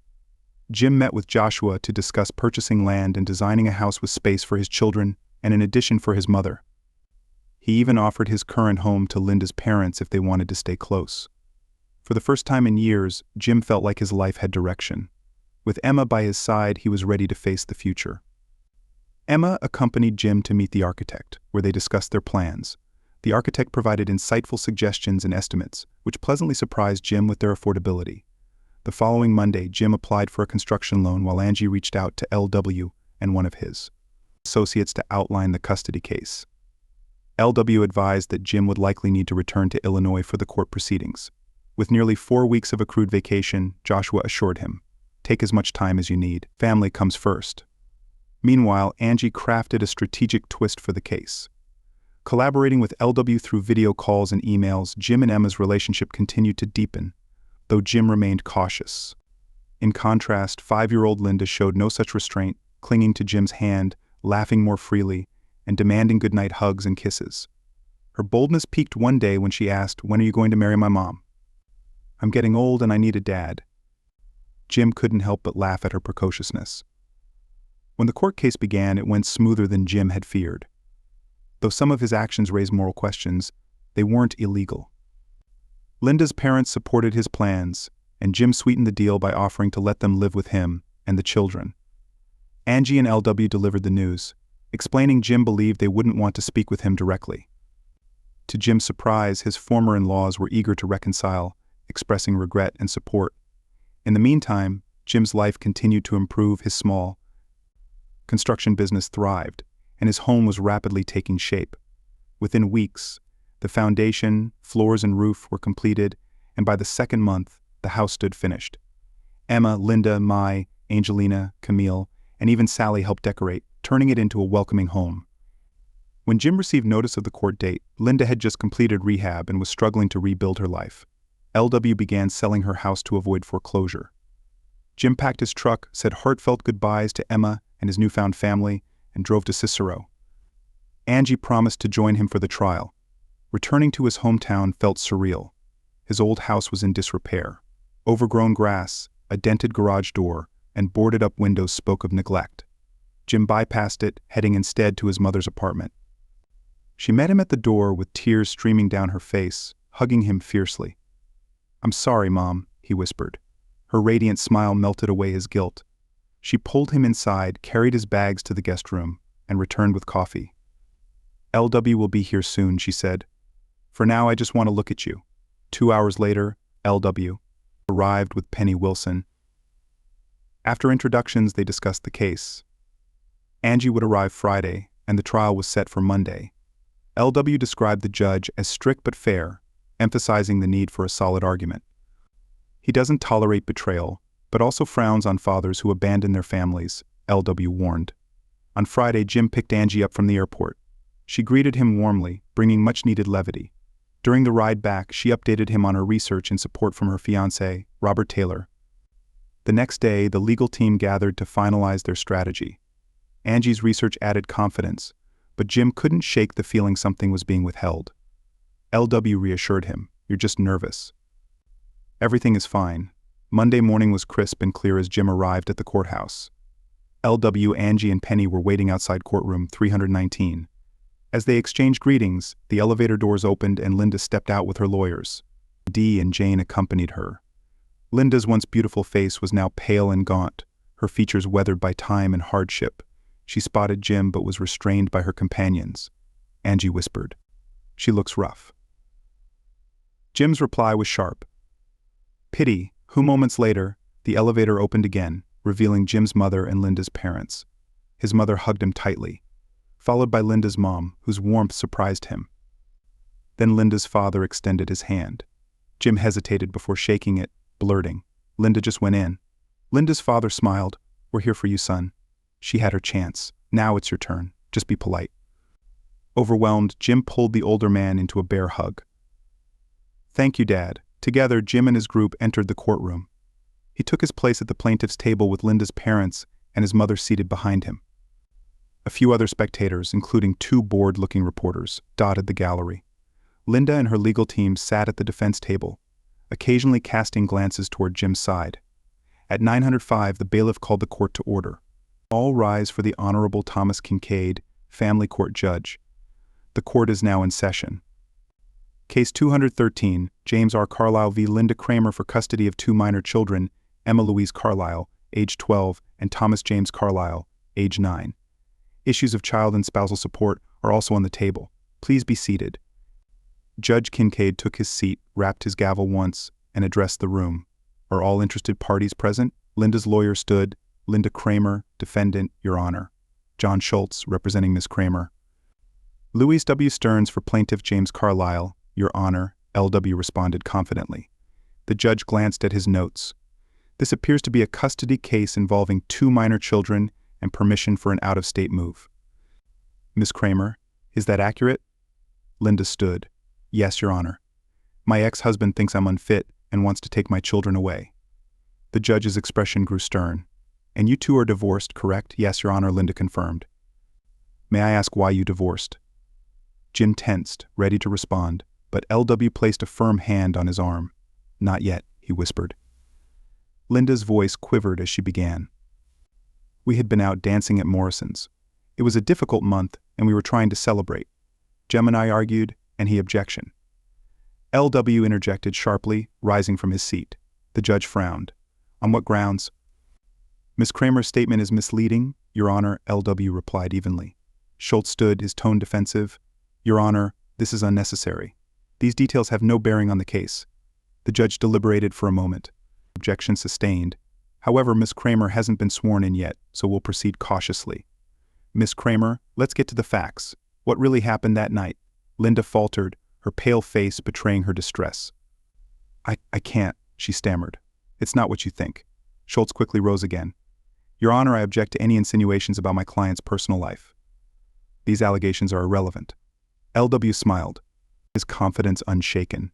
S1: Jim met with Joshua to discuss purchasing land and designing a house with space for his children and an addition for his mother. He even offered his current home to Linda's parents if they wanted to stay close. For the first time in years, Jim felt like his life had direction. With Emma by his side, he was ready to face the future. Emma accompanied Jim to meet the architect, where they discussed their plans. The architect provided insightful suggestions and estimates, which pleasantly surprised Jim with their affordability. The following Monday, Jim applied for a construction loan while Angie reached out to LW and one of his associates to outline the custody case. LW advised that Jim would likely need to return to Illinois for the court proceedings. With nearly 4 weeks of accrued vacation, Joshua assured him, "Take as much time as you need. Family comes first." Meanwhile, Angie crafted a strategic twist for the case. Collaborating with LW through video calls and emails, Jim and Emma's relationship continued to deepen, though Jim remained cautious. In contrast, 5-year-old Linda showed no such restraint, clinging to Jim's hand, laughing more freely, and demanding goodnight hugs and kisses. Her boldness peaked one day when she asked, "When are you going to marry my mom? I'm getting old and I need a dad." Jim couldn't help but laugh at her precociousness. When the court case began, it went smoother than Jim had feared. Though some of his actions raised moral questions, they weren't illegal. Linda's parents supported his plans, and Jim sweetened the deal by offering to let them live with him and the children. Angie and LW delivered the news, explaining Jim believed they wouldn't want to speak with him directly. To Jim's surprise, his former in-laws were eager to reconcile, expressing regret and support. In the meantime, Jim's life continued to improve. His small construction business thrived, and his home was rapidly taking shape. Within weeks, the foundation, floors, and roof were completed, and by the second month, the house stood finished. Emma, Linda, Mai, Angelina, Camille, and even Sally helped decorate, turning it into a welcoming home. When Jim received notice of the court date, Linda had just completed rehab and was struggling to rebuild her life. LW began selling her house to avoid foreclosure. Jim packed his truck, said heartfelt goodbyes to Emma and his newfound family, and drove to Cicero. Angie promised to join him for the trial. Returning to his hometown felt surreal. His old house was in disrepair. Overgrown grass, a dented garage door, and boarded-up windows spoke of neglect. Jim bypassed it, heading instead to his mother's apartment. She met him at the door with tears streaming down her face, hugging him fiercely. "I'm sorry, Mom," he whispered. Her radiant smile melted away his guilt. She pulled him inside, carried his bags to the guest room, and returned with coffee. "LW will be here soon," she said. "For now, I just want to look at you." 2 hours later, LW arrived with Penny Wilson. After introductions, they discussed the case. Angie would arrive Friday, and the trial was set for Monday. LW described the judge as strict but fair, emphasizing the need for a solid argument. He doesn't tolerate betrayal, but also frowns on fathers who abandon their families, LW warned. On Friday, Jim picked Angie up from the airport. She greeted him warmly, bringing much-needed levity. During the ride back, she updated him on her research and support from her fiancé, Robert Taylor. The next day, the legal team gathered to finalize their strategy. Angie's research added confidence, but Jim couldn't shake the feeling something was being withheld. LW reassured him, "You're just nervous." Everything is fine. Monday morning was crisp and clear as Jim arrived at the courthouse. LW, Angie, and Penny were waiting outside courtroom 319. As they exchanged greetings, the elevator doors opened and Linda stepped out with her lawyers. Dee and Jane accompanied her. Linda's once beautiful face was now pale and gaunt, her features weathered by time and hardship. She spotted Jim but was restrained by her companions. Angie whispered, "She looks rough." Jim's reply was sharp. "Pity," who moments later, the elevator opened again, revealing Jim's mother and Linda's parents. His mother hugged him tightly, followed by Linda's mom, whose warmth surprised him. Then Linda's father extended his hand. Jim hesitated before shaking it, blurting, "Linda just went in." Linda's father smiled, "We're here for you, son. She had her chance. Now it's your turn. Just be polite." Overwhelmed, Jim pulled the older man into a bear hug. "Thank you, Dad." Together, Jim and his group entered the courtroom. He took his place at the plaintiff's table with Linda's parents and his mother seated behind him. A few other spectators, including two bored-looking reporters, dotted the gallery. Linda and her legal team sat at the defense table, occasionally casting glances toward Jim's side. At 905, the bailiff called the court to order. "All rise for the Honorable Thomas Kincaid, Family Court Judge. The court is now in session." Case 213, James R. Carlisle v. Linda Kramer for custody of two minor children, Emma Louise Carlisle, age 12, and Thomas James Carlisle, age 9. Issues of child and spousal support are also on the table. Please be seated. Judge Kincaid took his seat, rapped his gavel once, and addressed the room. "Are all interested parties present?" Linda's lawyer stood. "Linda Kramer, defendant, Your Honor." John Schultz, representing Ms. Kramer. Louis W. Stearns for plaintiff James Carlisle, Your Honor, LW responded confidently. The judge glanced at his notes. "This appears to be a custody case involving two minor children and permission for an out-of-state move." "Ms. Kramer, is that accurate?" Linda stood. "Yes, Your Honor. My ex-husband thinks I'm unfit and wants to take my children away." The judge's expression grew stern. "And you two are divorced, correct?" "Yes, Your Honor," Linda confirmed. "May I ask why you divorced?" Jim tensed, ready to respond, but LW placed a firm hand on his arm. "Not yet," he whispered. Linda's voice quivered as she began. "We had been out dancing at Morrison's. It was a difficult month, and we were trying to celebrate. Jem and I argued, and he objection." LW interjected sharply, rising from his seat. The judge frowned. "On what grounds?" "Ms. Kramer's statement is misleading, Your Honor," LW replied evenly. Schultz stood, his tone defensive. "Your Honor, this is unnecessary. These details have no bearing on the case." The judge deliberated for a moment. Objection sustained. "However, Ms. Kramer hasn't been sworn in yet, so we'll proceed cautiously." "Ms. Kramer, let's get to the facts. What really happened that night?" Linda faltered, her pale face betraying her distress. I can't," she stammered. "It's not what you think." Schultz quickly rose again. "Your Honor, I object to any insinuations about my client's personal life. These allegations are irrelevant." LW smiled, his confidence unshaken.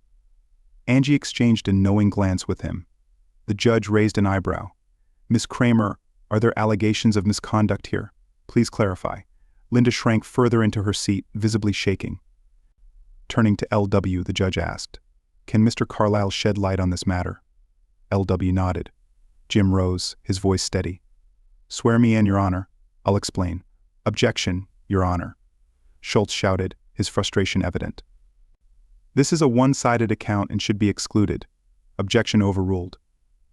S1: Angie exchanged a knowing glance with him. The judge raised an eyebrow. "Ms. Kramer, are there allegations of misconduct here? Please clarify." Linda shrank further into her seat, visibly shaking. Turning to LW, the judge asked, "Can Mr. Carlisle shed light on this matter?" LW nodded. Jim rose, his voice steady. "Swear me in, Your Honor. I'll explain." "Objection, Your Honor." Schultz shouted, his frustration evident. "This is a one-sided account and should be excluded." Objection overruled.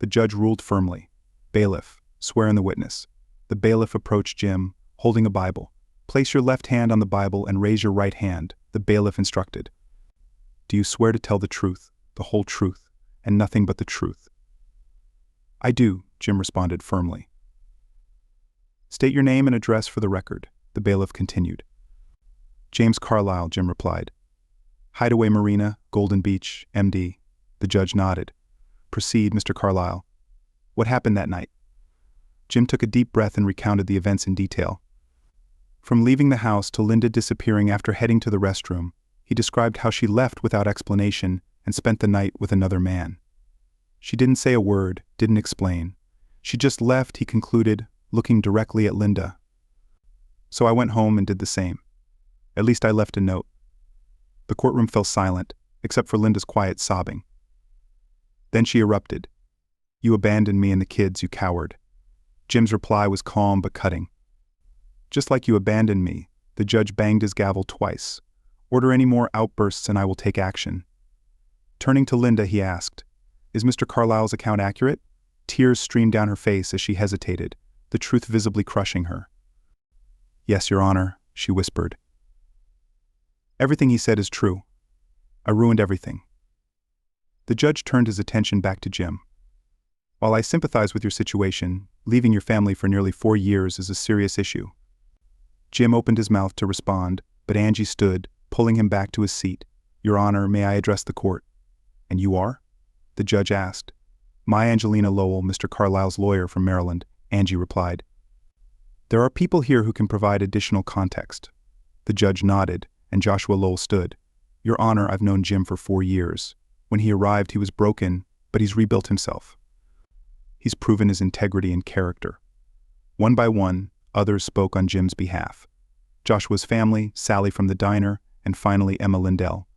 S1: The judge ruled firmly. "Bailiff, swear in the witness." The bailiff approached Jim, holding a Bible. "Place your left hand on the Bible and raise your right hand," the bailiff instructed. "Do you swear to tell the truth, the whole truth, and nothing but the truth?" "I do," Jim responded firmly. "State your name and address for the record," the bailiff continued. "James Carlisle," Jim replied. Hideaway Marina, Golden Beach, MD. The judge nodded. Proceed, Mr. Carlyle. What happened that night? Jim took a deep breath and recounted the events in detail. From leaving the house to Linda disappearing after heading to the restroom, he described how she left without explanation and spent the night with another man. She didn't say a word, didn't explain. She just left, he concluded, looking directly at Linda. So I went home and did the same. At least I left a note. The courtroom fell silent, except for Linda's quiet sobbing. Then she erupted. You abandoned me and the kids, you coward. Jim's reply was calm but cutting. Just like you abandoned me, the judge banged his gavel twice. Order any more outbursts and I will take action. Turning to Linda, he asked, Is Mr. Carlyle's account accurate? Tears streamed down her face as she hesitated, the truth visibly crushing her. Yes, Your Honor, she whispered. Everything he said is true. I ruined everything. The judge turned his attention back to Jim. While I sympathize with your situation, leaving your family for nearly 4 years is a serious issue. Jim opened his mouth to respond, but Angie stood, pulling him back to his seat. Your Honor, may I address the court? And you are? The judge asked. My Angelina Lowell, Mr. Carlyle's lawyer from Maryland, Angie replied. There are people here who can provide additional context. The judge nodded, and Joshua Lowell stood. Your Honor, I've known Jim for 4 years. When he arrived, he was broken, but he's rebuilt himself. He's proven his integrity and character. One by one, others spoke on Jim's behalf. Joshua's family, Sally from the diner, and finally Emma Lindell.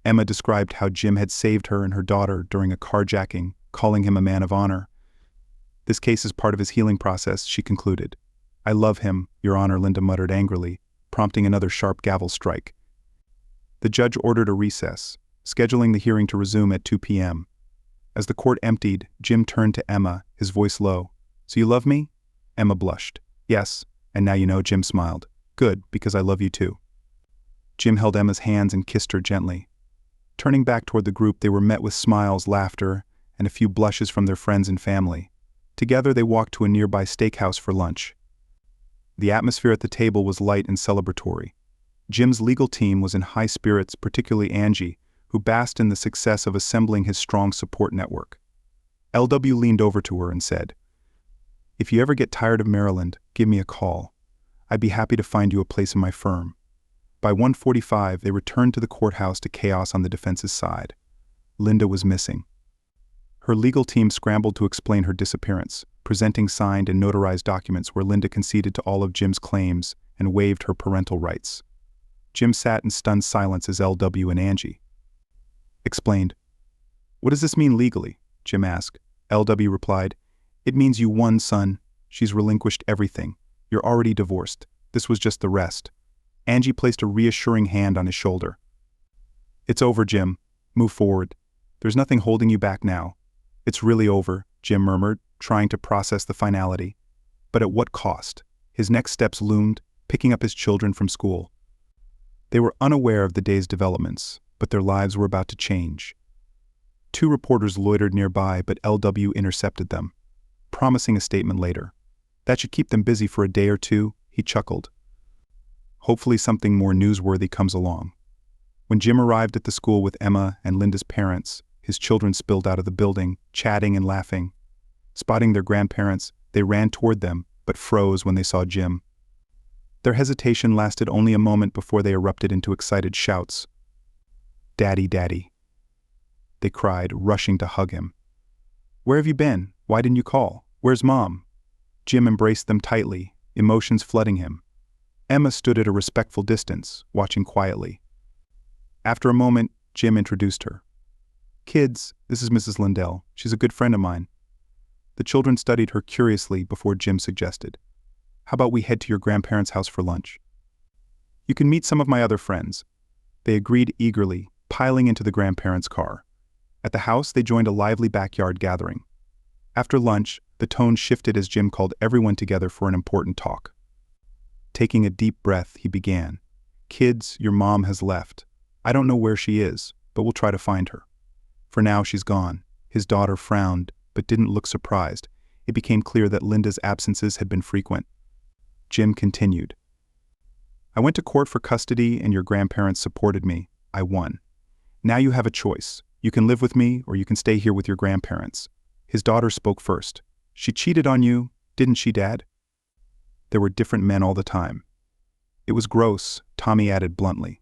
S1: Emma described how Jim had saved her and her daughter during a carjacking, calling him a man of honor. This case is part of his healing process, she concluded. I love him, Your Honor, Linda muttered angrily, prompting another sharp gavel strike. The judge ordered a recess, scheduling the hearing to resume at 2 p.m. As the court emptied, Jim turned to Emma, his voice low. So you love me? Emma blushed. Yes, and now you know, Jim smiled. Good, because I love you too. Jim held Emma's hands and kissed her gently. Turning back toward the group, they were met with smiles, laughter, and a few blushes from their friends and family. Together they walked to a nearby steakhouse for lunch. The atmosphere at the table was light and celebratory. Jim's legal team was in high spirits, particularly Angie, who basked in the success of assembling his strong support network. LW leaned over to her and said, If you ever get tired of Maryland, give me a call. I'd be happy to find you a place in my firm. By 1:45, they returned to the courthouse to chaos on the defense's side. Linda was missing. Her legal team scrambled to explain her disappearance, presenting signed and notarized documents where Linda conceded to all of Jim's claims and waived her parental rights. Jim sat in stunned silence as LW and Angie explained. What does this mean legally? Jim asked. LW replied, It means you won, son. She's relinquished everything. You're already divorced. This was just the rest. Angie placed a reassuring hand on his shoulder. It's over, Jim. Move forward. There's nothing holding you back now. It's really over, Jim murmured, trying to process the finality. But at what cost? His next steps loomed, picking up his children from school. They were unaware of the day's developments, but their lives were about to change. 2 reporters loitered nearby, but LW intercepted them, promising a statement later. That should keep them busy for a day or two, he chuckled. Hopefully something more newsworthy comes along. When Jim arrived at the school with Emma and Linda's parents, his children spilled out of the building, chatting and laughing. Spotting their grandparents, they ran toward them, but froze when they saw Jim. Their hesitation lasted only a moment before they erupted into excited shouts. Daddy, Daddy, they cried, rushing to hug him. Where have you been? Why didn't you call? Where's Mom? Jim embraced them tightly, emotions flooding him. Emma stood at a respectful distance, watching quietly. After a moment, Jim introduced her. Kids, this is Mrs. Lindell. She's a good friend of mine. The children studied her curiously before Jim suggested, How about we head to your grandparents' house for lunch? You can meet some of my other friends. They agreed eagerly, piling into the grandparents' car. At the house, they joined a lively backyard gathering. After lunch, the tone shifted as Jim called everyone together for an important talk. Taking a deep breath, he began. Kids, your mom has left. I don't know where she is, but we'll try to find her. For now, she's gone. His daughter frowned, but didn't look surprised. It became clear that Linda's absences had been frequent. Jim continued. I went to court for custody and your grandparents supported me, I won. Now you have a choice. You can live with me or you can stay here with your grandparents. His daughter spoke first. She cheated on you, didn't she, Dad? There were different men all the time. It was gross, Tommy added bluntly.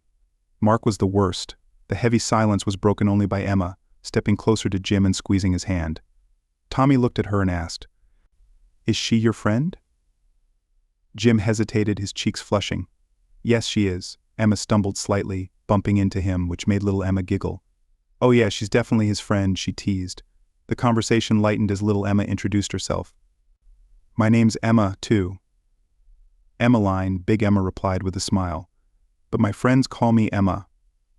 S1: Mark was the worst. The heavy silence was broken only by Emma, stepping closer to Jim and squeezing his hand. Tommy looked at her and asked, "Is she your friend?" Jim hesitated, his cheeks flushing. "Yes, she is." Emma stumbled slightly, bumping into him, which made little Emma giggle. "Oh yeah, she's definitely his friend," she teased. The conversation lightened as little Emma introduced herself. "My name's Emma, too." "Emmeline," Big Emma replied with a smile. "But my friends call me Emma."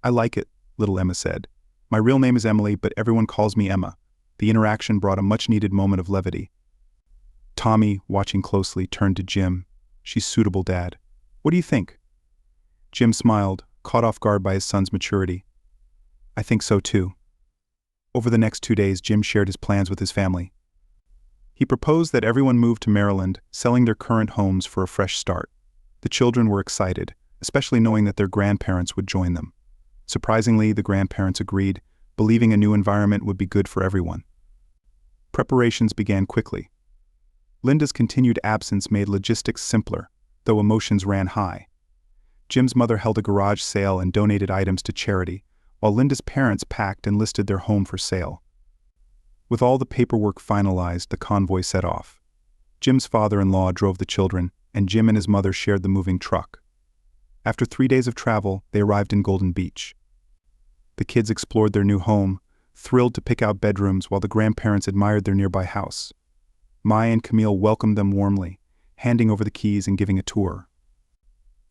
S1: "I like it," little Emma said. "My real name is Emily, but everyone calls me Emma." The interaction brought a much-needed moment of levity. Tommy, watching closely, turned to Jim. "She's suitable, Dad. What do you think?" Jim smiled, caught off guard by his son's maturity. "I think so too." Over the next 2 days, Jim shared his plans with his family. He proposed that everyone move to Maryland, selling their current homes for a fresh start. The children were excited, especially knowing that their grandparents would join them. Surprisingly, the grandparents agreed, believing a new environment would be good for everyone. Preparations began quickly. Linda's continued absence made logistics simpler, though emotions ran high. Jim's mother held a garage sale and donated items to charity, while Linda's parents packed and listed their home for sale. With all the paperwork finalized, the convoy set off. Jim's father-in-law drove the children, and Jim and his mother shared the moving truck. After 3 days of travel, they arrived in Golden Beach. The kids explored their new home, thrilled to pick out bedrooms while the grandparents admired their nearby house. Maya and Camille welcomed them warmly, handing over the keys and giving a tour.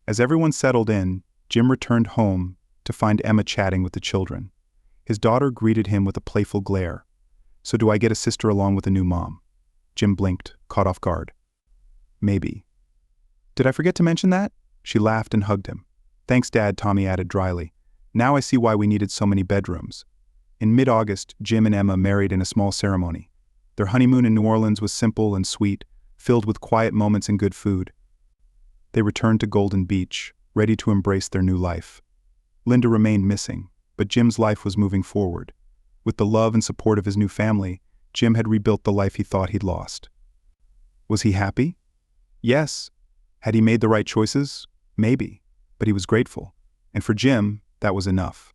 S1: As everyone settled in, Jim returned home to find Emma chatting with the children. His daughter greeted him with a playful glare. "So do I get a sister along with a new mom?" Jim blinked, caught off guard. "Maybe." "Did I forget to mention that?" She laughed and hugged him. "Thanks, Dad," Tommy added dryly. "Now I see why we needed so many bedrooms." In mid-August, Jim and Emma married in a small ceremony. Their honeymoon in New Orleans was simple and sweet, filled with quiet moments and good food. They returned to Golden Beach, ready to embrace their new life. Linda remained missing, but Jim's life was moving forward. With the love and support of his new family, Jim had rebuilt the life he thought he'd lost. Was he happy? Yes. Had he made the right choices? Maybe. But he was grateful. And for Jim, that was enough.